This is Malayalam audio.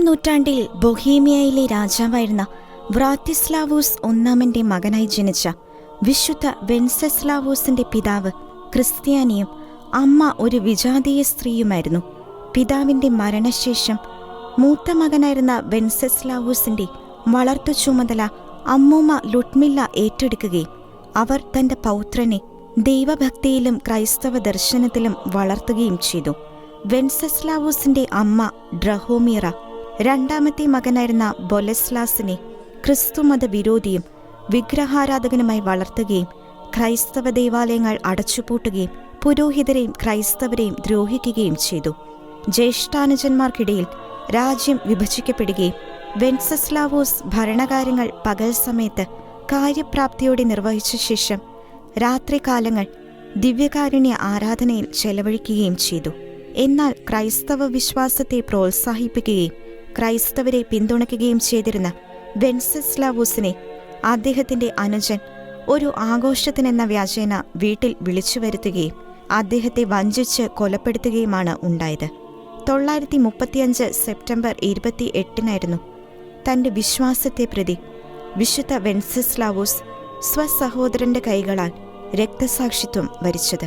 നൂറ്റാണ്ടിൽ ബൊഹീമിയയിലെ രാജാവായിരുന്ന വ്രാത്തിസ്ലാവൂസ് ഒന്നാമന്റെ മകനായി ജനിച്ച വിശുദ്ധ വെൻസെസ്ലാവൂസിന്റെ പിതാവ് ക്രിസ്ത്യാനിയും അമ്മ ഒരു വിജാതീയ സ്ത്രീയുമായിരുന്നു. പിതാവിന്റെ മരണശേഷം മൂത്ത മകനായിരുന്ന വെൻസെസ്ലാവൂസിന്റെ വളർത്തു ചുമതല അമ്മൂമ്മ ലുട്മില്ല ഏറ്റെടുക്കുകയും അവർ തന്റെ പൗത്രനെ ദൈവഭക്തിയിലും ക്രൈസ്തവ ദർശനത്തിലും വളർത്തുകയും ചെയ്തു. വെൻസെസ്ലാവൂസിന്റെ അമ്മ ഡ്രഹോമീറ രണ്ടാമത്തെ മകനായിരുന്ന ബൊലെസ്ലാസിനെ ക്രിസ്തുമത വിരോധിയും വിഗ്രഹാരാധകനുമായി വളർത്തുകയും ക്രൈസ്തവ ദേവാലയങ്ങൾ അടച്ചുപൂട്ടുകയും പുരോഹിതരെയും ക്രൈസ്തവരെയും ദ്രോഹിക്കുകയും ചെയ്തു. ജ്യേഷ്ഠാനുജന്മാർക്കിടയിൽ രാജ്യം വിഭജിക്കപ്പെടുകയും വെൻസെസ്ലാവൂസ് ഭരണകാര്യങ്ങൾ പകൽ സമയത്ത് കാര്യപ്രാപ്തിയോടെ നിർവഹിച്ച ശേഷം രാത്രികാലങ്ങൾ ദിവ്യകാരുണ്യ ആരാധനയിൽ ചെലവഴിക്കുകയും ചെയ്തു. എന്നാൽ ക്രൈസ്തവ വിശ്വാസത്തെ പ്രോത്സാഹിപ്പിക്കുകയും ക്രൈസ്തവരെ പിന്തുണയ്ക്കുകയും ചെയ്തിരുന്ന വെൻസെസ്ലാവൂസിനെ അദ്ദേഹത്തിന്റെ അനുജൻ ഒരു ആഘോഷത്തിനെന്ന വ്യാജേന വീട്ടിൽ വിളിച്ചു വരുത്തുകയും അദ്ദേഹത്തെ വഞ്ചിച്ച് കൊലപ്പെടുത്തുകയുമാണ് ഉണ്ടായത്. 935 സെപ്റ്റംബർ 28 തന്റെ വിശ്വാസത്തെ പ്രതി വിശുദ്ധ വെൻസെസ്ലാവൂസ് സ്വസഹോദരന്റെ കൈകളാൽ രക്തസാക്ഷിത്വം വരിച്ചത്.